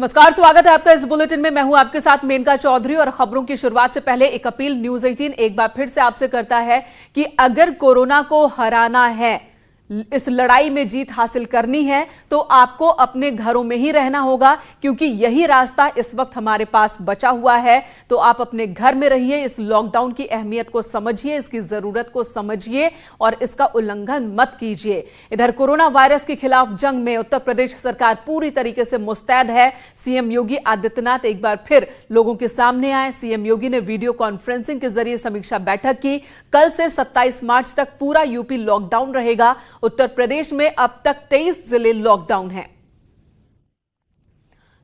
नमस्कार, स्वागत है आपका इस बुलेटिन में। मैं हूं आपके साथ मेनका चौधरी और खबरों की शुरुआत से पहले एक अपील न्यूज 18 एक बार फिर से आपसे करता है कि अगर कोरोना को हराना है, इस लड़ाई में जीत हासिल करनी है तो आपको अपने घरों में ही रहना होगा, क्योंकि यही रास्ता इस वक्त हमारे पास बचा हुआ है। तो आप अपने घर में रहिए, इस लॉकडाउन की अहमियत को समझिए, इसकी जरूरत को समझिए और इसका उल्लंघन मत कीजिए। इधर कोरोना वायरस के खिलाफ जंग में उत्तर प्रदेश सरकार पूरी तरीके से मुस्तैद है। सीएम योगी आदित्यनाथ एक बार फिर लोगों के सामने आए। सीएम योगी ने वीडियो कॉन्फ्रेंसिंग के जरिए समीक्षा बैठक की। कल से 27 मार्च तक पूरा यूपी लॉकडाउन रहेगा। उत्तर प्रदेश में अब तक 23 जिले लॉकडाउन हैं।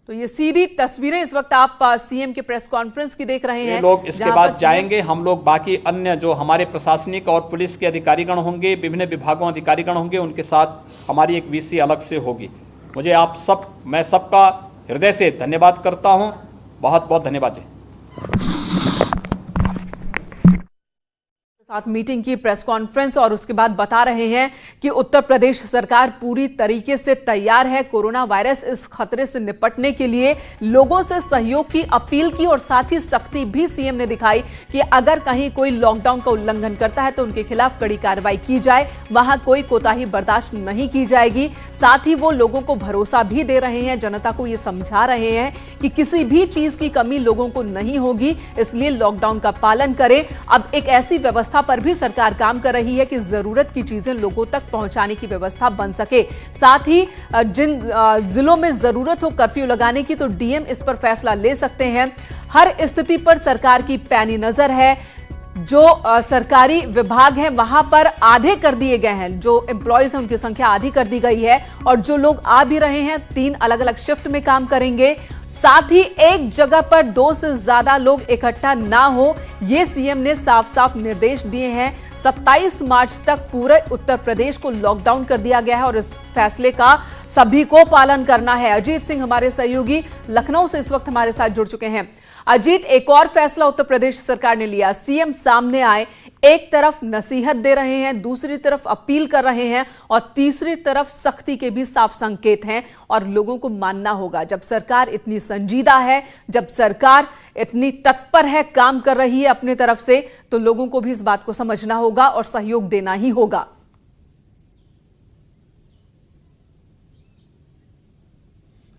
तो ये सीधी तस्वीरें इस वक्त आप सीएम के प्रेस कॉन्फ्रेंस की देख रहे हैं। लोग इसके बाद जाएंगे, हम लोग बाकी अन्य जो हमारे प्रशासनिक और पुलिस के अधिकारीगण होंगे, विभिन्न विभागों अधिकारीगण होंगे, उनके साथ हमारी एक वीसी अलग से होगी। मैं सबका हृदय से धन्यवाद करता हूं। बहुत बहुत धन्यवाद जी। साथ मीटिंग की प्रेस कॉन्फ्रेंस और उसके बाद बता रहे हैं कि उत्तर प्रदेश सरकार पूरी तरीके से तैयार है। कोरोना वायरस इस खतरे से निपटने के लिए लोगों से सहयोग की अपील की और साथ ही सख्ती भी सीएम ने दिखाई कि अगर कहीं कोई लॉकडाउन का उल्लंघन करता है तो उनके खिलाफ कड़ी कार्रवाई की जाए, वहां कोई कोताही बर्दाश्त नहीं की जाएगी। साथ ही वो लोगों को भरोसा भी दे रहे हैं, जनता को ये समझा रहे हैं कि किसी भी चीज की कमी लोगों को नहीं होगी, इसलिए लॉकडाउन का पालन करें। अब एक ऐसी व्यवस्था पर भी सरकार काम कर रही है कि जरूरत की चीजें लोगों तक पहुंचाने की व्यवस्था बन सके। साथ ही जिन जिलों में जरूरत हो कर्फ्यू लगाने की, तो डीएम इस पर फैसला ले सकते हैं। हर स्थिति पर सरकार की पैनी नजर है। जो सरकारी विभाग हैं वहां पर आधे कर दिए गए हैं, जो एम्प्लॉयज हैं उनकी संख्या आधी कर दी गई है और जो लोग आ भी रहे हैं 3 अलग अलग शिफ्ट में काम करेंगे। साथ ही एक जगह पर 2 से ज्यादा लोग इकट्ठा ना हो, यह सीएम ने साफ साफ निर्देश दिए हैं। 27 मार्च तक पूरे उत्तर प्रदेश को लॉकडाउन कर दिया गया है और इस फैसले का सभी को पालन करना है। अजीत सिंह हमारे सहयोगी लखनऊ से इस वक्त हमारे साथ जुड़ चुके हैं। अजीत, एक और फैसला उत्तर प्रदेश सरकार ने लिया। सीएम सामने आए, एक तरफ नसीहत दे रहे हैं, दूसरी तरफ अपील कर रहे हैं और तीसरी तरफ सख्ती के भी साफ संकेत हैं और लोगों को मानना होगा। जब सरकार इतनी संजीदा है, जब सरकार इतनी तत्पर है, काम कर रही है अपनी तरफ से, तो लोगों को भी इस बात को समझना होगा और सहयोग देना ही होगा।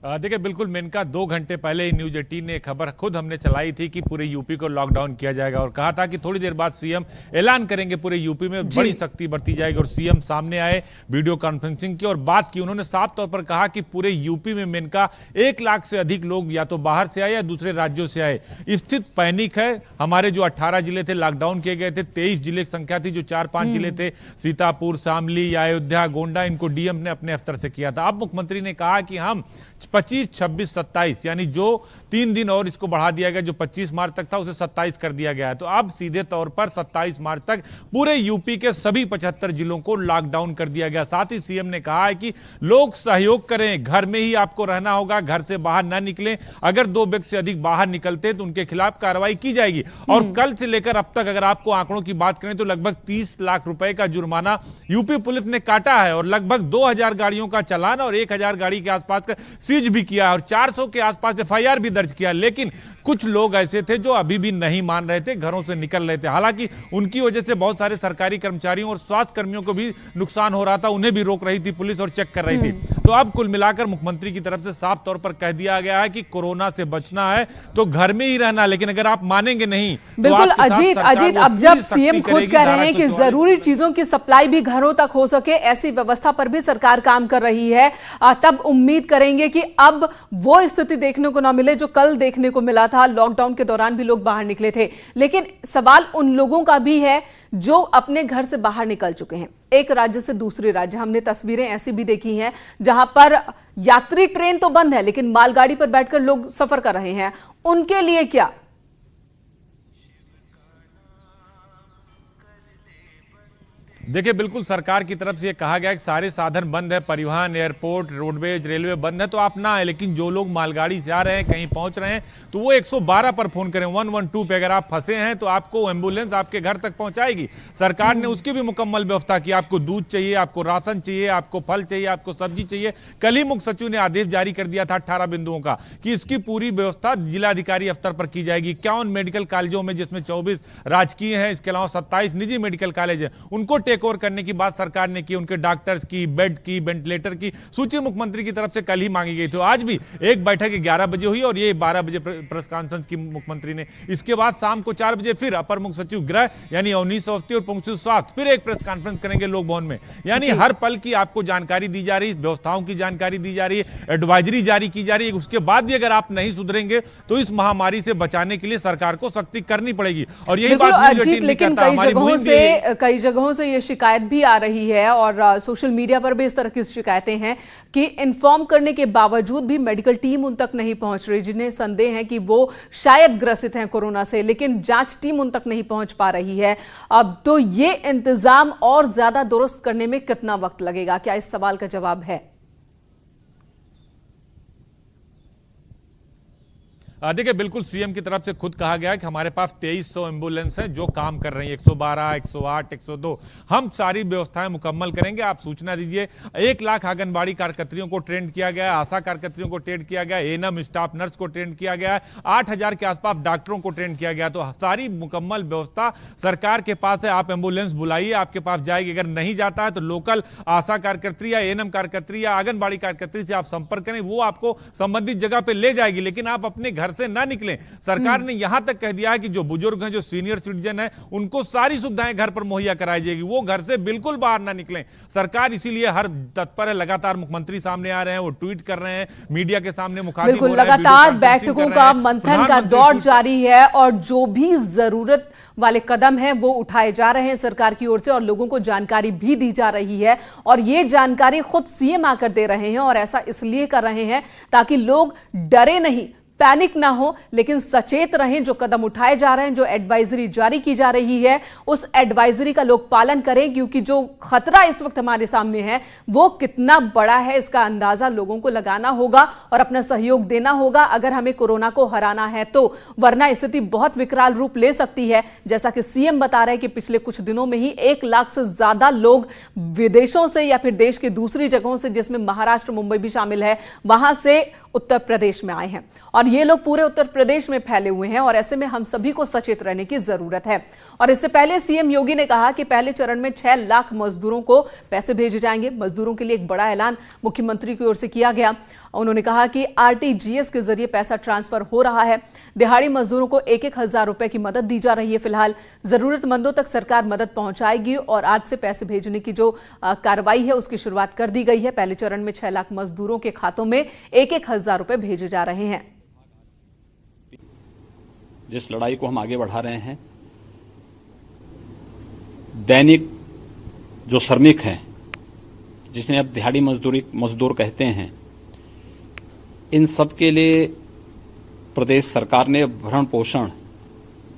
देखिए, बिल्कुल मेनका 2 घंटे पहले ही न्यूज 18 ने खबर खुद हमने चलाई थी कि पूरे यूपी को लॉकडाउन किया जाएगा और कहा था कि थोड़ी देर बाद सीएम ऐलान करेंगे, पूरे यूपी में बड़ी सख्ती बरती जाएगी। और सीएम सामने आए, वीडियो कॉन्फ्रेंसिंग की और बात की। उन्होंने साफ तौर पर कहा कि पूरे यूपी में मेनका 1 लाख से अधिक लोग या तो बाहर से आए या दूसरे राज्यों से आए। स्थिति पैनिक है। हमारे जो 18 जिले थे लॉकडाउन किए गए थे, 23 जिले की संख्या थी, जो 4-5 जिले थे सीतापुर, शामली, अयोध्या, गोंडा, इनको डीएम ने अपने स्तर से किया था। अब मुख्यमंत्री ने कहा कि हम 25, 26, 27 यानी जो 3 दिन और इसको बढ़ा दिया गया, जो 25 मार्च तक था उसे 27 कर दिया गया है। तो अब सीधे तौर पर 27 मार्च तक पूरे यूपी के सभी 75 जिलों को लॉकडाउन कर दिया गया। साथ ही सीएम ने कहा है कि लोग सहयोग करें, घर में ही आपको रहना होगा, घर से बाहर ना निकलें। अगर 2 व्यक्ति से अधिक बाहर निकलते तो उनके खिलाफ कार्रवाई की जाएगी। और कल से लेकर अब तक अगर आपको आंकड़ों की बात करें तो लगभग 30 लाख रुपए का जुर्माना यूपी पुलिस ने काटा है और लगभग 2000 गाड़ियों का चालान और 1000 गाड़ी के आसपास का सीज भी किया और 400 के आसपास एफआईआर भी दर्ज किया। लेकिन कुछ लोग ऐसे थे जो अभी भी नहीं मान रहे थे, घरों से निकल रहे थे। हालांकि उनकी वजह से बहुत सारे सरकारी कर्मचारियों और स्वास्थ्य कर्मियों को भी नुकसान हो रहा था, उन्हें भी रोक रही थी पुलिस और चेक कर रही थी। तो अब कुल मिलाकर मुख्यमंत्री की तरफ से साफ तौर पर कह दिया गया है कि कोरोना से बचना है तो घर में ही रहना, लेकिन अगर आप मानेंगे नहीं तो बिल्कुल अजीत, अब जब सीएम खुद कह रहे हैं कि जरूरी चीजों की सप्लाई भी घरों तक हो सके, ऐसी व्यवस्था पर भी सरकार काम कर रही है, तब उम्मीद करेंगे कि अब वो स्थिति देखने को ना मिले जो कल देखने को मिला था। लॉकडाउन के दौरान भी लोग बाहर निकले थे, लेकिन सवाल उन लोगों का भी है जो अपने घर से बाहर निकल चुके हैं, एक राज्य से दूसरे राज्य। हमने तस्वीरें ऐसी भी देखी हैं जहां पर यात्री ट्रेन तो बंद है लेकिन मालगाड़ी पर बैठकर लोग सफर कर रहे हैं। उनके लिए क्या? देखिए, बिल्कुल सरकार की तरफ से ये कहा गया है कि सारे साधन बंद है, परिवहन, एयरपोर्ट, रोडवेज, रेलवे बंद है, तो आप ना आए। लेकिन जो लोग मालगाड़ी से आ रहे हैं, कहीं पहुंच रहे हैं, तो वो 112 पर फोन करें, 112 पे। अगर आप फंसे हैं तो आपको एम्बुलेंस आपके घर तक पहुंचाएगी। सरकार ने उसकी भी मुकम्मल व्यवस्था की। आपको दूध चाहिए, आपको राशन चाहिए, आपको फल चाहिए, आपको सब्जी चाहिए। कल ही मुख्य सचिव ने आदेश जारी कर दिया था 18 बिंदुओं का कि इसकी पूरी व्यवस्था जिलाधिकारी स्तर पर की जाएगी। 51 मेडिकल कॉलेजों में, जिसमें 24 राजकीय हैं, इसके अलावा 27 निजी मेडिकल कॉलेज हैं, उनको टेक ओवर करने की बात सरकार ने की। उनके डॉक्टर्स की, बेड की, वेंटिलेटर की सूची मुख्यमंत्री की तरफ से कल ही मांगी गई। तो आज भी एक बैठक 11 बजे हुई और ये 12 बजे प्रेस कॉन्फ्रेंस की मुख्यमंत्री ने। इसके बाद शाम को 4 बजे फिर अपर मुख्य सचिव गृह यानी अवनीश अवस्थी और प्रमुख सचिव स्वास्थ्य फिर एक प्रेस कॉन्फ्रेंस करेंगे लोक भवन में। यानी हर पल की आपको जानकारी दी जा रही है, व्यवस्थाओं की जानकारी दी जा रही है, एडवाइजरी जारी की जा रही है। उसके बाद भी अगर आप नहीं सुधरेंगे तो इस महामारी से बचाने के लिए सरकार को सख्ती करनी पड़ेगी। और यही बात लेकिन कई जगहों से ये शिकायत भी आ रही है और सोशल मीडिया पर भी इस तरह की शिकायतें हैं कि इन्फॉर्म करने के बावजूद भी मेडिकल टीम उन तक नहीं पहुंच रही, जिन्हें संदेह है कि वो शायद ग्रसित हैं कोरोना से, लेकिन जांच टीम उन तक नहीं पहुंच पा रही है। अब तो ये इंतजाम और ज्यादा दुरुस्त करने में कितना वक्त लगेगा? क्या इस सवाल का जवाब है? देखिए, बिल्कुल सीएम की तरफ से खुद कहा गया है कि हमारे पास 2300 एम्बुलेंस हैं जो काम कर रही हैं, 112, 108, 102। हम सारी व्यवस्थाएं मुकम्मल करेंगे। आप सूचना दीजिए। 1 लाख आंगनबाड़ी कार्यकर्तियों को ट्रेंड किया गया है, आशा कार्यकर्तियों को ट्रेंड किया गया, एएनएम स्टाफ नर्स को ट्रेंड किया गया है, 8000 के आसपास डॉक्टरों को ट्रेंड किया गया। तो सारी मुकम्मल व्यवस्था सरकार के पास है। आप एम्बुलेंस बुलाइए, आपके पास जाएगी। अगर नहीं जाता है तो लोकल आशा कार्यकर्त्री या एएनएम कार्यकर्त्री या आंगनबाड़ी कार्यकर्त्री से आप संपर्क करें, वो आपको संबंधित जगह पर ले जाएगी। लेकिन आप अपने घर से ना निकलें। सरकार ने यहां तक कह दिया है कि जो बुजुर्ग हैं, जो सीनियर सिटीजन हैं, उनको सारी सुविधाएं घर पर मुहैया कराई जाएगी। वो घर से बिल्कुल बाहर ना निकलें। सरकार इसीलिए हर तत्पर है। लगातार मुख्यमंत्री सामने आ रहे हैं, वो ट्वीट कर रहे हैं, मीडिया के सामने मुखातिब हो रहे हैं, लगातार बैठकों का मंथन का दौर जारी है और जो भी जरूरत वाले कदम हैं वो उठाए जा रहे हैं सरकार की ओर से और लोगों को जानकारी भी दी जा रही है। और ये जानकारी खुद सीएम आकर दे रहे हैं और ऐसा इसलिए कर रहे हैं ताकि लोग डरे नहीं, पैनिक ना हो, लेकिन सचेत रहें। जो कदम उठाए जा रहे हैं, जो एडवाइजरी जारी की जा रही है, उस एडवाइजरी का लोग पालन करें, क्योंकि जो खतरा इस वक्त हमारे सामने है वो कितना बड़ा है इसका अंदाजा लोगों को लगाना होगा और अपना सहयोग देना होगा अगर हमें कोरोना को हराना है तो। वरना स्थिति बहुत विकराल रूप ले सकती है। जैसा कि सीएम बता रहे हैं कि पिछले कुछ दिनों में ही 1 लाख से ज्यादा लोग विदेशों से या फिर देश की दूसरी जगहों से, जिसमें महाराष्ट्र, मुंबई भी शामिल है, वहां से उत्तर प्रदेश में आए हैं और ये लोग पूरे उत्तर प्रदेश में फैले हुए हैं। और ऐसे में हम सभी को सचेत रहने की जरूरत है। और इससे पहले सीएम योगी ने कहा कि पहले चरण में 6 लाख मजदूरों को पैसे भेजे जाएंगे। मजदूरों के लिए एक बड़ा ऐलान मुख्यमंत्री की ओर से किया गया। उन्होंने कहा कि आरटीजीएस के जरिए पैसा ट्रांसफर हो रहा है। दिहाड़ी मजदूरों को 1-1 हजार रुपए की मदद दी जा रही है। फिलहाल जरूरतमंदों तक सरकार मदद पहुंचाएगी और आज से पैसे भेजने की जो कार्रवाई है उसकी शुरुआत कर दी गई है। पहले चरण में 6 लाख मजदूरों के खातों में 1-1 हजार रुपए भेजे जा रहे हैं। जिस लड़ाई को हम आगे बढ़ा रहे हैं, दैनिक जो श्रमिक हैं, जिसने अब दिहाड़ी मजदूर कहते हैं, इन सब के लिए प्रदेश सरकार ने भरण पोषण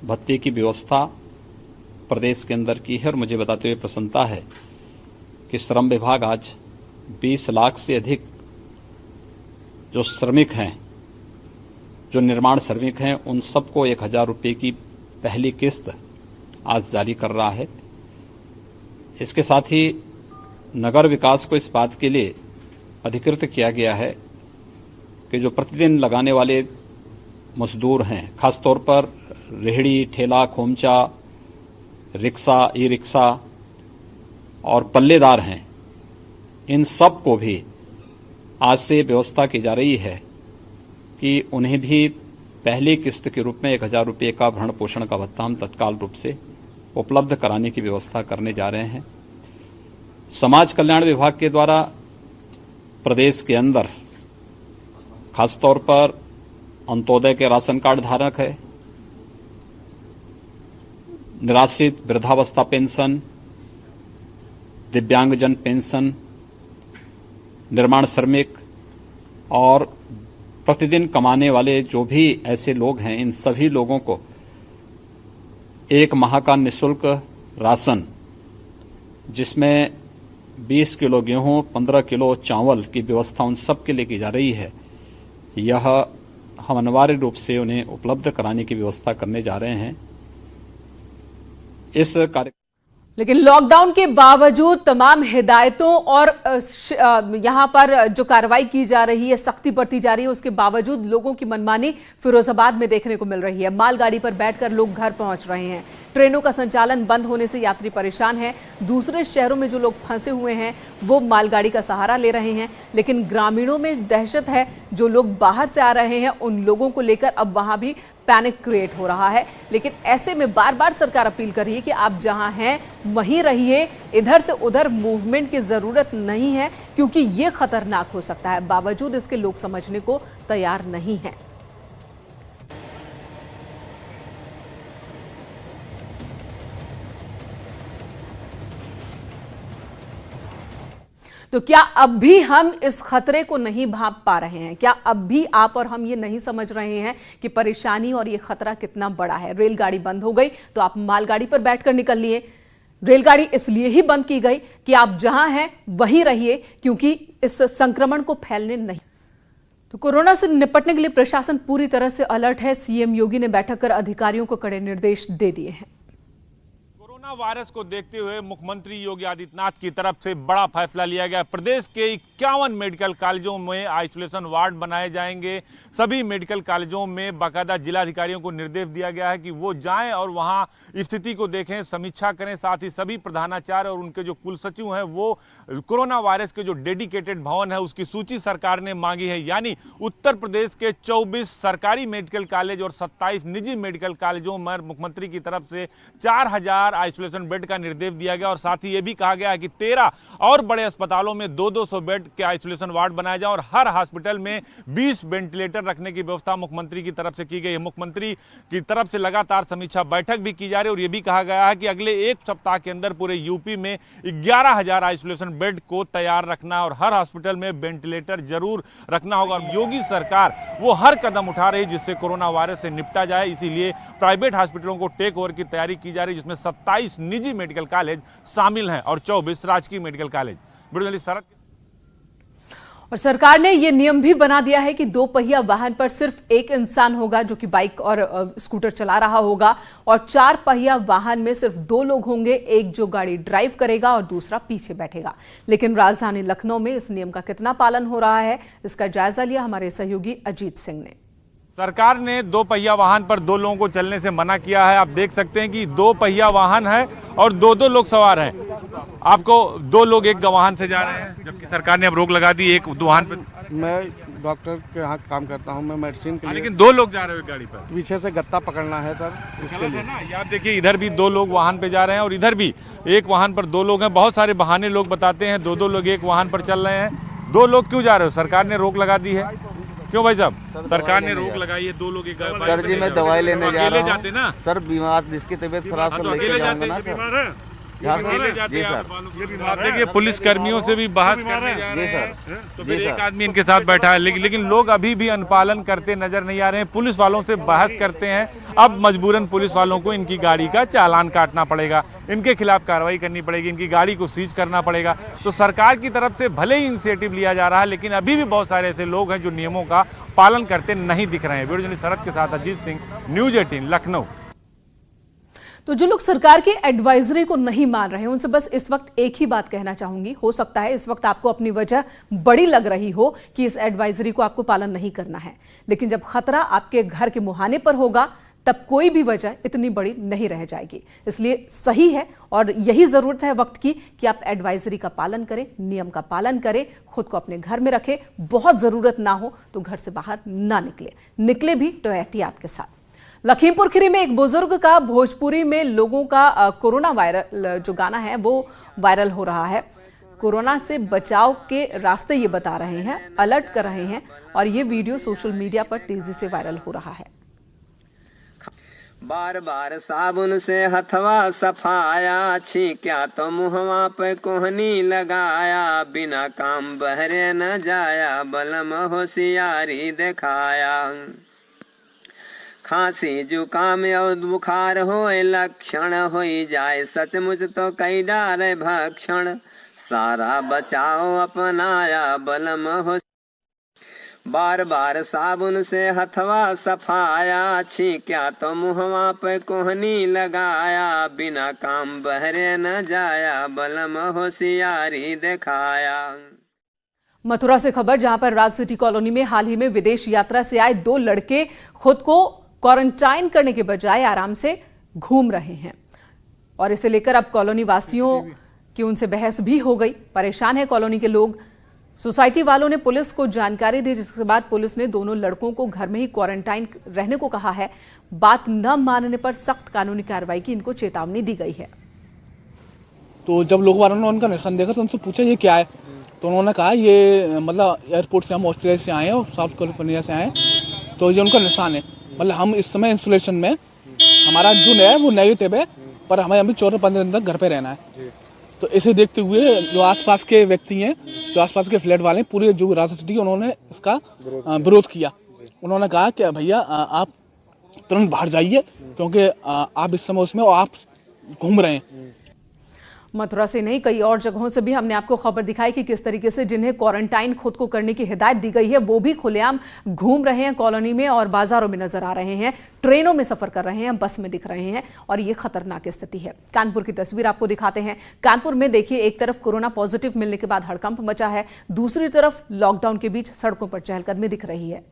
भत्ते की व्यवस्था प्रदेश के अंदर की है। और मुझे बताते हुए प्रसन्नता है कि श्रम विभाग आज 20 लाख से अधिक जो श्रमिक हैं, जो निर्माण श्रमिक हैं, उन सबको 1000 रुपये की पहली किस्त आज जारी कर रहा है। इसके साथ ही नगर विकास को इस बात के लिए अधिकृत किया गया है कि जो प्रतिदिन लगाने वाले मजदूर हैं, खासतौर पर रेहड़ी, ठेला, खोमचा, रिक्शा, ई रिक्शा और पल्लेदार हैं, इन सब को भी आज से व्यवस्था की जा रही है कि उन्हें भी पहली किस्त के रूप में 1000 रुपये का भरण पोषण का भत्ता हम तत्काल रूप से उपलब्ध कराने की व्यवस्था करने जा रहे हैं। समाज कल्याण विभाग के द्वारा प्रदेश के अंदर खासतौर पर अंत्योदय के राशन कार्ड धारक है, निराश्रित वृद्धावस्था पेंशन, दिव्यांगजन पेंशन, निर्माण श्रमिक और प्रतिदिन कमाने वाले जो भी ऐसे लोग हैं, इन सभी लोगों को 1 माह का निःशुल्क राशन जिसमें 20 किलो गेहूं, 15 किलो चावल की व्यवस्था उन सब के लिए की जा रही है। यह हम अनिवार्य रूप से उन्हें उपलब्ध कराने की व्यवस्था करने जा रहे हैं। इस कार्य लेकिन लॉकडाउन के बावजूद तमाम हिदायतों और यहां पर जो कार्रवाई की जा रही है, सख्ती बरती जा रही है, उसके बावजूद लोगों की मनमानी फिरोजाबाद में देखने को मिल रही है। मालगाड़ी पर बैठकर लोग घर पहुंच रहे हैं। ट्रेनों का संचालन बंद होने से यात्री परेशान हैं। दूसरे शहरों में जो लोग फंसे हुए हैं वो मालगाड़ी का सहारा ले रहे हैं। लेकिन ग्रामीणों में दहशत है। जो लोग बाहर से आ रहे हैं उन लोगों को लेकर अब वहां भी पैनिक क्रिएट हो रहा है। लेकिन ऐसे में बार बार सरकार अपील कर रही है कि आप जहां हैं वहीं रहिए, इधर से उधर मूवमेंट की जरूरत नहीं है, क्योंकि ये खतरनाक हो सकता है। बावजूद इसके लोग समझने को तैयार नहीं है। तो क्या अब भी हम इस खतरे को नहीं भांप पा रहे हैं? क्या अब भी आप और हम ये नहीं समझ रहे हैं कि परेशानी और ये खतरा कितना बड़ा है? रेलगाड़ी बंद हो गई तो आप मालगाड़ी पर बैठकर निकल लिए। रेलगाड़ी इसलिए ही बंद की गई कि आप जहां हैं वहीं रहिए, क्योंकि इस संक्रमण को फैलने नहीं। तो कोरोना से निपटने के लिए प्रशासन पूरी तरह से अलर्ट है। सीएम योगी ने बैठक कर अधिकारियों को कड़े निर्देश दे दिए हैं। कोरोना वायरस को देखते हुए मुख्यमंत्री योगी आदित्यनाथ की तरफ से बड़ा फैसला लिया गया। प्रदेश के 51 मेडिकल कॉलेजों में आइसोलेशन वार्ड बनाए जाएंगे। सभी मेडिकल कॉलेजों में बाकायदा जिलाधिकारियों को निर्देश दिया गया है कि वो जाएं और वहां स्थिति को देखें, समीक्षा करें। साथ ही सभी प्रधानाचार्य और उनके जो कुलसचिव हैं वो कोरोना वायरस के जो डेडिकेटेड भवन है उसकी सूची सरकार ने मांगी है। यानी उत्तर प्रदेश के 24 सरकारी मेडिकल कॉलेज और 27 निजी मेडिकल कॉलेजों में मुख्यमंत्री की तरफ से 4000 आइसोलेशन बेड का निर्देश दिया गया। और साथ ही यह भी कहा गया है कि 13 और बड़े अस्पतालों में 200-200 बेड के आइसोलेशन वार्ड बनाया जाए और हर हॉस्पिटल में 20 वेंटिलेटर रखने की व्यवस्था मुख्यमंत्री की तरफ से की गई है। मुख्यमंत्री की तरफ से लगातार समीक्षा बैठक भी की जा रही है और यह भी कहा गया है कि अगले एक सप्ताह के अंदर पूरे यूपी में 11000 आइसोलेशन बेड को तैयार रखना और हर हॉस्पिटल में वेंटिलेटर जरूर रखना होगा। और योगी सरकार वो हर कदम उठा रही है जिससे कोरोना वायरस से निपटा जाए। इसीलिए प्राइवेट हॉस्पिटलों को टेक ओवर की तैयारी की जा रही है, जिसमें 27 निजी मेडिकल कॉलेज शामिल हैं और 24 राजकीय मेडिकल कॉलेज। और सरकार ने यह नियम भी बना दिया है कि 2 पहिया वाहन पर सिर्फ एक इंसान होगा जो कि बाइक और स्कूटर चला रहा होगा, और 4 पहिया वाहन में सिर्फ 2 लोग होंगे, एक जो गाड़ी ड्राइव करेगा और दूसरा पीछे बैठेगा। लेकिन राजधानी लखनऊ में इस नियम का कितना पालन हो रहा है, इसका जायजा लिया हमारे सहयोगी अजीत सिंह ने। सरकार ने 2 पहिया वाहन पर 2 लोगों को चलने से मना किया है। आप देख सकते हैं कि 2 पहिया वाहन है और 2-2 लोग सवार हैं। आपको 2 लोग एक वाहन से जा रहे हैं, जबकि सरकार ने अब रोक लगा दी एक वाहन पर। मैं डॉक्टर के यहाँ काम करता हूँ, मैं मेडिसिन के लिए। लेकिन 2 लोग जा रहे हो गाड़ी पर। पीछे से गत्ता पकड़ना है सर, इसके लिए ना। आप देखिए इधर भी 2 लोग वाहन पे जा रहे हैं और इधर भी एक वाहन पर 2 लोग हैं। बहुत सारे बहाने लोग बताते हैं 2-2 लोग एक वाहन पर चल रहे हैं। 2 लोग क्यों जा रहे हो? सरकार ने रोक लगा दी है। क्यों भाई साहब? सरकार ने रोक लगाई है, 2 लोग एक। सर जी मैं दवाई लेने जा रहा हूँ। जाते ना सर, बीमार जिसकी तबीयत खराब से लेके जाऊंगा ना सर। जी सर। आप देखिए पुलिस कर्मियों से भी बहस करने जा रहे हैं, तो फिर एक आदमी इनके साथ बैठा है। लेकिन लोग अभी भी अनुपालन करते नजर नहीं आ रहे हैं। पुलिस वालों से बहस करते हैं। अब मजबूरन पुलिस वालों को इनकी गाड़ी का चालान काटना पड़ेगा, इनके खिलाफ कार्रवाई करनी पड़ेगी, इनकी गाड़ी को सीज करना पड़ेगा। तो सरकार की तरफ से भले ही इनिशिएटिव लिया जा रहा है, लेकिन अभी भी बहुत सारे ऐसे लोग हैं जो नियमों का पालन करते नहीं दिख रहे हैं। वीडियो जर्नलिस्ट शरद के साथ अजीत सिंह, न्यूज 18 लखनऊ। तो जो लोग सरकार की एडवाइजरी को नहीं मान रहे हैं उनसे बस इस वक्त एक ही बात कहना चाहूंगी। हो सकता है इस वक्त आपको अपनी वजह बड़ी लग रही हो कि इस एडवाइजरी को आपको पालन नहीं करना है, लेकिन जब खतरा आपके घर के मुहाने पर होगा तब कोई भी वजह इतनी बड़ी नहीं रह जाएगी। इसलिए सही है और यही जरूरत है वक्त की कि आप एडवाइजरी का पालन करें, नियम का पालन करें, खुद को अपने घर में रखें। बहुत जरूरत ना हो तो घर से बाहर ना निकले भी तो एहतियात के साथ। लखीमपुर खीरी में एक बुजुर्ग का भोजपुरी में लोगों का कोरोना वायरल जो गाना है वो वायरल हो रहा है। कोरोना से बचाव के रास्ते ये बता रहे हैं, अलर्ट कर रहे हैं और ये वीडियो सोशल मीडिया पर तेजी से वायरल हो रहा है। बार बार साबुन से हथवा सफाया, छींक्या तो मुहवा पे कोहनी लगाया, बिना काम बहरे न जाया, बलम होशियारी दिखाया। खांसी जुकाम और बुखार होए लक्षण होई जाए सचमुच तो कई डारे भक्षण सारा बचाओ अपनाया बलम हो बार बार साबुन से हथवा सफाया छींक्या तो मुहवा पे कोहनी लगाया बिना काम बहरे न जाया बलम होशियारी दिखाया। मथुरा से खबर, जहां पर राज सिटी कॉलोनी में हाल ही में विदेश यात्रा से आए 2 लड़के खुद को क्वारंटाइन करने के बजाय आराम से घूम रहे हैं और इसे लेकर अब कॉलोनी वासियों की उनसे बहस भी हो गई। परेशान है कॉलोनी के लोग। सोसाइटी वालों ने पुलिस को जानकारी दी, जिसके बाद पुलिस ने दोनों लड़कों को घर में ही क्वारंटाइन रहने को कहा है। बात न मानने पर सख्त कानूनी कार्रवाई की इनको चेतावनी दी गई है। तो जब लोग वालों ने उनका निशान देखा तो उनसे पूछा ये क्या है, तो उन्होंने कहा ये मतलब एयरपोर्ट से हम ऑस्ट्रेलिया से आए हैं और साउथ कैलिफोर्निया से आए हैं, तो ये उनका निशान है। मतलब हम इस समय इंसुलेशन में हमारा जो है वो नेगेटिव है, पर हमें अभी 14-15 दिन तक घर पे रहना है। तो इसे देखते हुए जो आसपास के व्यक्ति हैं, जो आसपास के फ्लैट वाले हैं, पूरे जो राजस्थान सिटी, उन्होंने इसका विरोध किया। उन्होंने कहा कि भैया आप तुरंत बाहर जाइए क्योंकि आप इस समय उसमें और आप घूम रहे हैं। मथुरा से नहीं, कई और जगहों से भी हमने आपको खबर दिखाई कि किस तरीके से जिन्हें क्वारंटाइन खुद को करने की हिदायत दी गई है वो भी खुलेआम घूम रहे हैं कॉलोनी में और बाजारों में नजर आ रहे हैं, ट्रेनों में सफर कर रहे हैं, बस में दिख रहे हैं और ये खतरनाक स्थिति है। कानपुर की तस्वीर आपको दिखाते हैं। कानपुर में देखिए, एक तरफ कोरोना पॉजिटिव मिलने के बाद हड़कंप मचा है, दूसरी तरफ लॉकडाउन के बीच सड़कों पर चहलकदमी दिख रही है।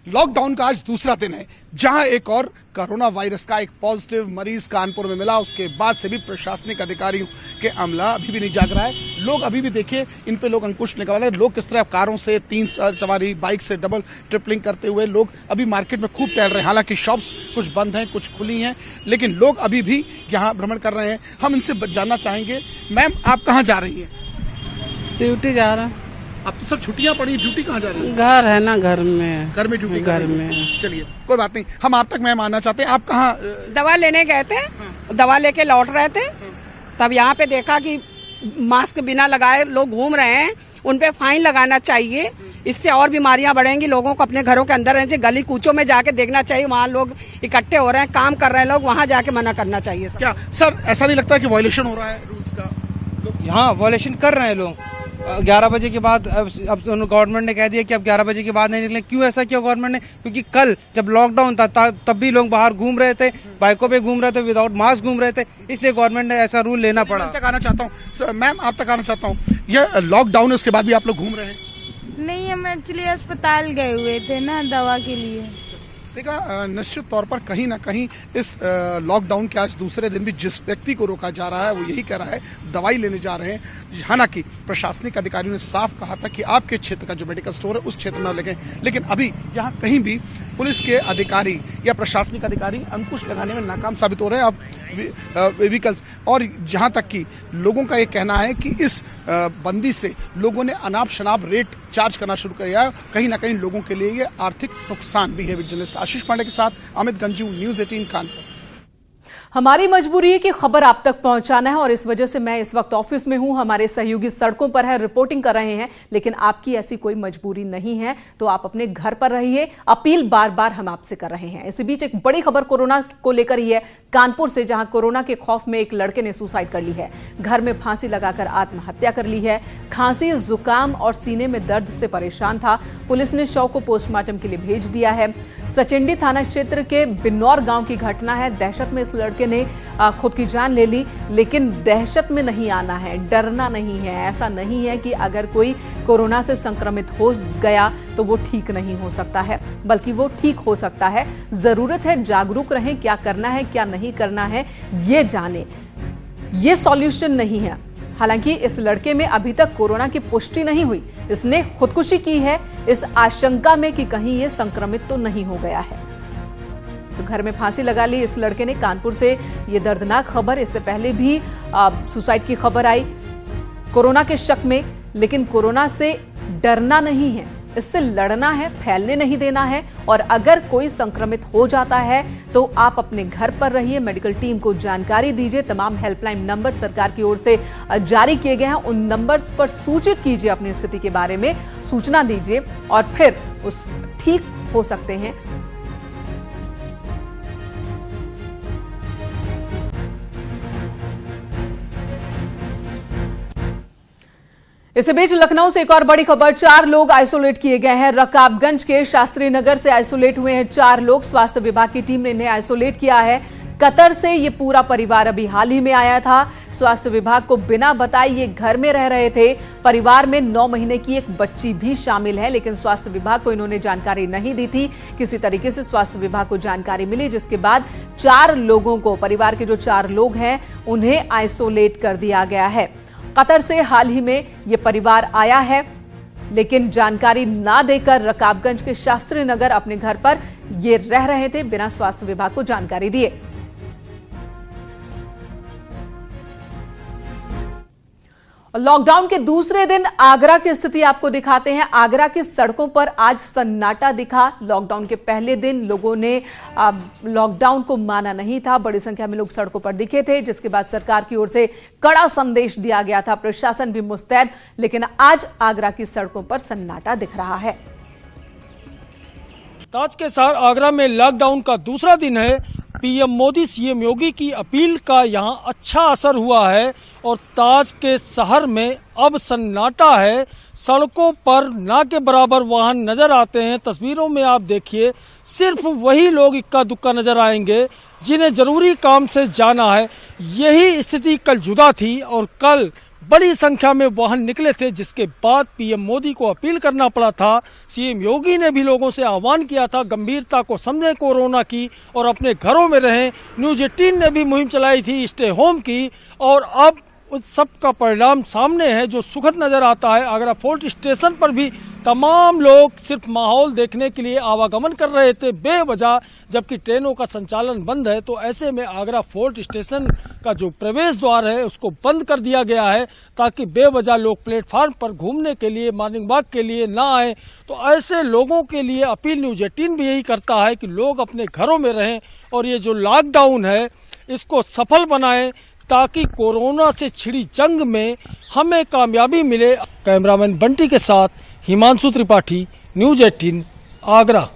लॉकडाउन का आज दूसरा दिन है, जहां एक और कोरोना वायरस का एक पॉजिटिव मरीज कानपुर में मिला। उसके बाद से भी प्रशासनिक अधिकारियों के अमला अभी भी नहीं जाग रहा है। लोग अभी भी देखिए, इन पे लोग अंकुश निकाल रहे हैं। लोग किस तरह कारों से 3 सवारी, बाइक से डबल ट्रिपलिंग करते हुए लोग अभी मार्केट में खूब टहल रहे हैं। हालांकि शॉप्स कुछ बंद हैं, कुछ खुली हैं, लेकिन लोग अभी भी यहाँ भ्रमण कर रहे हैं। हम इनसे जानना चाहेंगे, मैम आप कहाँ जा रही हैं? ड्यूटी जा रहा। अब तो सब छुट्टियां पड़ी, ड्यूटी कहाँ जा रही है? घर है ना, घर में ड्यूटी घर में। चलिए कोई बात नहीं, हम आप तक मैम आना चाहते हैं। आप कहाँ? दवा लेने गए थे, दवा लेके लौट रहे थे, तब यहाँ पे देखा कि मास्क बिना लगाए लोग घूम रहे हैं। उन पे फाइन लगाना चाहिए, इससे और बीमारियां बढ़ेंगी। लोगों को अपने घरों के अंदर रहना चाहिए, गली कूचों में जाके देखना चाहिए, वहाँ लोग इकट्ठे हो रहे हैं, काम कर रहे हैं लोग, वहाँ जाके मना करना चाहिए। क्या सर ऐसा नहीं लगता कि वायलेशन हो रहा है रूल्स का? यहाँ वायलेशन कर रहे हैं लोग। 11 बजे के बाद अब गवर्नमेंट ने कह दिया कि अब 11 बजे के बाद नहीं निकले। क्यों ऐसा किया गवर्नमेंट ने? क्योंकि कल जब लॉकडाउन था तब भी लोग बाहर घूम रहे थे, बाइकों पे घूम रहे थे, विदाउट मास्क घूम रहे थे, इसलिए गवर्नमेंट ने ऐसा रूल लेना पड़ा। तक आना चाहता हूँ मैम, आप तक आना चाहता हूँ। यह लॉकडाउन है, उसके बाद भी आप लोग घूम रहे हैं? नहीं, हम एक्चुअली अस्पताल गए हुए थे ना दवा के लिए। देखा, निश्चित तौर पर कहीं ना कहीं इस लॉकडाउन के आज दूसरे दिन भी जिस व्यक्ति को रोका जा रहा है वो यही कह रहा है दवाई लेने जा रहे हैं। हालांकि प्रशासनिक अधिकारियों ने साफ कहा था कि आपके क्षेत्र का जो मेडिकल स्टोर है उस क्षेत्र में लेके, लेकिन अभी यहाँ कहीं भी पुलिस के अधिकारी या प्रशासनिक अधिकारी अंकुश लगाने में नाकाम साबित हो रहे हैं। अब व्हीकल्स और जहाँ तक कि लोगों का ये कहना है कि इस बंदी से लोगों ने अनाप शनाप रेट चार्ज करना शुरू कर दिया है। कहीं ना कहीं लोगों के लिए ये आर्थिक नुकसान भी है। जर्नलिस्ट आशीष पांडे के साथ अमित गंजू, न्यूज़ 18 कानपुर। हमारी मजबूरी है कि खबर आप तक पहुंचाना है और इस वजह से मैं इस वक्त ऑफिस में हूं, हमारे सहयोगी सड़कों पर है, रिपोर्टिंग कर रहे हैं, लेकिन आपकी ऐसी कोई मजबूरी नहीं है, तो आप अपने घर पर रहिए। अपील बार बार हम आपसे कर रहे हैं। इसी बीच एक बड़ी खबर कोरोना को लेकर ही है, कानपुर से, जहां कोरोना के खौफ में एक लड़के ने सुसाइड कर ली है। घर में फांसी लगाकर आत्महत्या कर ली है। खांसी, जुकाम और सीने में दर्द से परेशान था। पुलिस ने शव को पोस्टमार्टम के लिए भेज दिया है। सचिंडी थाना क्षेत्र के बिन्नौर गांव की घटना है। दहशत में इस लड़के ने खुद की जान ले ली, लेकिन दहशत में नहीं आना है, डरना नहीं है। ऐसा नहीं है कि अगर कोई कोरोना से संक्रमित हो गया तो वो ठीक नहीं हो सकता है, बल्कि वो ठीक हो सकता है। जरूरत है जागरूक रहें, क्या करना है क्या नहीं करना है ये जाने। ये सॉल्यूशन नहीं है। हालांकि इस लड़के में अभी तक कोरोना की पुष्टि नहीं हुई। इसने खुदकुशी की है इस आशंका में कि कहीं ये संक्रमित तो नहीं हो गया है। तो घर में फांसी लगा ली इस लड़के ने। कानपुर से ये दर्दनाक खबर। इससे पहले भी सुसाइड की खबर आई कोरोना के शक में, लेकिन कोरोना से डरना नहीं है, इससे लड़ना है, फैलने नहीं देना है। और अगर कोई संक्रमित हो जाता है तो आप अपने घर पर रहिए, मेडिकल टीम को जानकारी दीजिए। तमाम हेल्पलाइन नंबर सरकार की ओर से जारी किए गए हैं, उन नंबर्स पर सूचित कीजिए, अपनी स्थिति के बारे में सूचना दीजिए और फिर उस ठीक हो सकते हैं। इसी बीच लखनऊ से एक और बड़ी खबर, 4 लोग आइसोलेट किए गए हैं। रकाबगंज के शास्त्री नगर से आइसोलेट हुए हैं 4 लोग। स्वास्थ्य विभाग की टीम ने इन्हें आइसोलेट किया है। कतर से ये पूरा परिवार अभी हाल ही में आया था। स्वास्थ्य विभाग को बिना बताए ये घर में रह रहे थे। परिवार में 9 महीने की एक बच्ची भी शामिल है, लेकिन स्वास्थ्य विभाग को इन्होंने जानकारी नहीं दी थी। किसी तरीके से स्वास्थ्य विभाग को जानकारी मिली, जिसके बाद 4 लोगों को, परिवार के जो 4 लोग हैं, उन्हें आइसोलेट कर दिया गया है। कतर से हाल ही में ये परिवार आया है, लेकिन जानकारी ना देकर रकाबगंज के शास्त्री नगर अपने घर पर ये रह रहे थे बिना स्वास्थ्य विभाग को जानकारी दिए। लॉकडाउन के दूसरे दिन आगरा की स्थिति आपको दिखाते हैं। आगरा की सड़कों पर आज सन्नाटा दिखा। लॉकडाउन के पहले दिन लोगों ने लॉकडाउन को माना नहीं था। बड़ी संख्या में लोग सड़कों पर दिखे थे, जिसके बाद सरकार की ओर से कड़ा संदेश दिया गया था। प्रशासन भी मुस्तैद, लेकिन आज आगरा की सड़कों पर सन्नाटा दिख रहा है। ताज के शहर आगरा में लॉकडाउन का दूसरा दिन है। पीएम मोदी सीएम योगी की अपील का यहां अच्छा असर हुआ है और ताज के शहर में अब सन्नाटा है। सड़कों पर ना के बराबर वाहन नजर आते हैं। तस्वीरों में आप देखिए, सिर्फ वही लोग इक्का दुक्का नजर आएंगे जिन्हें जरूरी काम से जाना है। यही स्थिति कल जुदा थी और कल बड़ी संख्या में वाहन निकले थे, जिसके बाद पीएम मोदी को अपील करना पड़ा था। सीएम योगी ने भी लोगों से आह्वान किया था, गंभीरता को समझें कोरोना की और अपने घरों में रहें। न्यूज 18 ने भी मुहिम चलाई थी स्टे होम की, और अब उस सब का परिणाम सामने है जो सुखद नजर आता है। आगरा फोर्ट स्टेशन पर भी तमाम लोग सिर्फ माहौल देखने के लिए आवागमन कर रहे थे बेवजह, जबकि ट्रेनों का संचालन बंद है। तो ऐसे में आगरा फोर्ट स्टेशन का जो प्रवेश द्वार है उसको बंद कर दिया गया है, ताकि बेवजह लोग प्लेटफार्म पर घूमने के लिए, मॉर्निंग वॉक के लिए ना आए। तो ऐसे लोगों के लिए अपील न्यूज 18 भी यही करता है कि लोग अपने घरों में रहें और ये जो लॉकडाउन है इसको सफल बनाएं, ताकि कोरोना से छिड़ी जंग में हमें कामयाबी मिले। कैमरामैन बंटी के साथ हिमांशु त्रिपाठी, न्यूज 18 आगरा।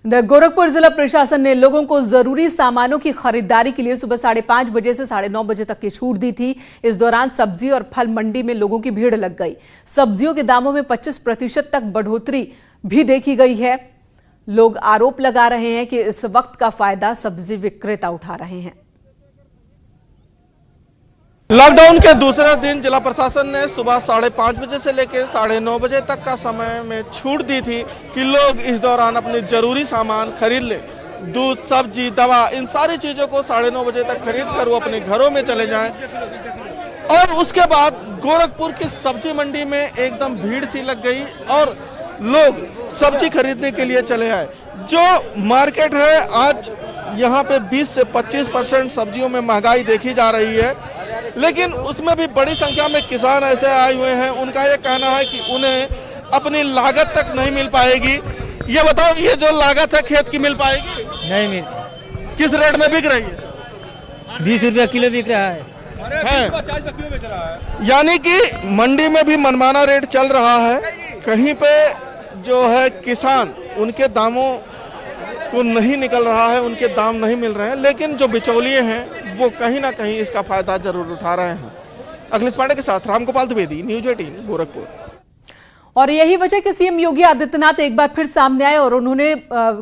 गोरखपुर जिला प्रशासन ने लोगों को जरूरी सामानों की खरीदारी के लिए सुबह 5:30 बजे से 9:30 बजे तक की छूट दी थी। इस दौरान सब्जी और फल मंडी में लोगों की भीड़ लग गई। सब्जियों के दामों में 25% तक बढ़ोतरी भी देखी गई है। लोग आरोप लगा रहे हैं कि इस वक्त का फायदा सब्जी विक्रेता उठा रहे हैं। लॉकडाउन के दूसरे दिन जिला प्रशासन ने सुबह 5:30 बजे से लेकर 9:30 बजे तक का समय में छूट दी थी कि लोग इस दौरान अपने जरूरी सामान खरीद लें। दूध, सब्जी, दवा, इन सारी चीज़ों को 9:30 बजे तक खरीद कर वो अपने घरों में चले जाएं। और उसके बाद गोरखपुर की सब्जी मंडी में एकदम भीड़ सी लग गई और लोग सब्जी खरीदने के लिए चले आए। जो मार्केट है, आज यहाँ पे 20 से 25% सब्जियों में महंगाई देखी जा रही है, लेकिन उसमें भी बड़ी संख्या में किसान ऐसे आए हुए हैं, उनका ये कहना है कि उन्हें अपनी लागत तक नहीं मिल पाएगी। ये बताओ, ये जो लागत है खेत की मिल पाएगी? नहीं मिल। किस रेट में बिक रही है? 20 रुपया किलो बिक रहा है। यानी कि मंडी में भी मनमाना रेट चल रहा है। कहीं पे जो है किसान, उनके दामों को नहीं निकल रहा है, उनके दाम नहीं मिल रहे हैं, लेकिन जो बिचौलिए हैं वो कहीं ना कहीं इसका फायदा जरूर उठा रहे हैं। अखिलेश पांडे के साथ रामगोपाल द्विवेदी, न्यूज 18 गोरखपुर। और यही वजह कि सीएम योगी आदित्यनाथ एक बार फिर सामने आए और उन्होंने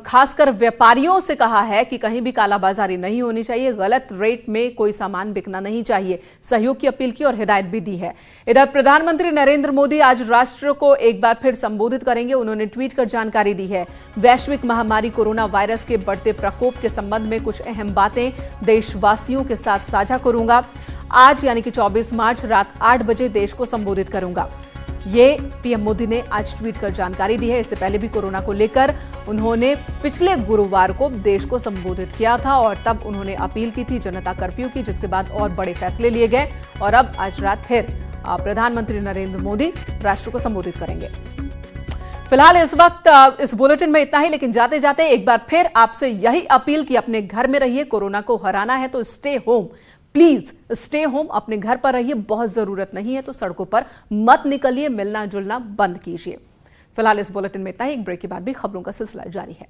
खासकर व्यापारियों से कहा है कि कहीं भी कालाबाजारी नहीं होनी चाहिए, गलत रेट में कोई सामान बिकना नहीं चाहिए। सहयोग की अपील की और हिदायत भी दी है। इधर प्रधानमंत्री नरेंद्र मोदी आज राष्ट्र को एक बार फिर संबोधित करेंगे। उन्होंने ट्वीट कर जानकारी दी है। वैश्विक महामारी कोरोना वायरस के बढ़ते प्रकोप के संबंध में कुछ अहम बातें देशवासियों के साथ साझा करूंगा। आज यानी कि 24 मार्च रात 8 बजे देश को संबोधित करूंगा। ये पीएम मोदी ने आज ट्वीट कर जानकारी दी है। इससे पहले भी कोरोना को लेकर उन्होंने पिछले गुरुवार को देश को संबोधित किया था और तब उन्होंने अपील की थी जनता कर्फ्यू की, जिसके बाद और बड़े फैसले लिए गए और अब आज रात फिर प्रधानमंत्री नरेंद्र मोदी राष्ट्र को संबोधित करेंगे। फिलहाल इस वक्त इस बुलेटिन में इतना ही, लेकिन जाते जाते एक बार फिर आपसे यही अपील कि अपने घर में रहिए। कोरोना को हराना है तो stay home, please stay home, अपने घर पर रहिए। बहुत जरूरत नहीं है तो सड़कों पर मत निकलिए, मिलना जुलना बंद कीजिए। फिलहाल इस बुलेटिन में इतना ही। एक ब्रेक के बाद भी खबरों का सिलसिला जारी है।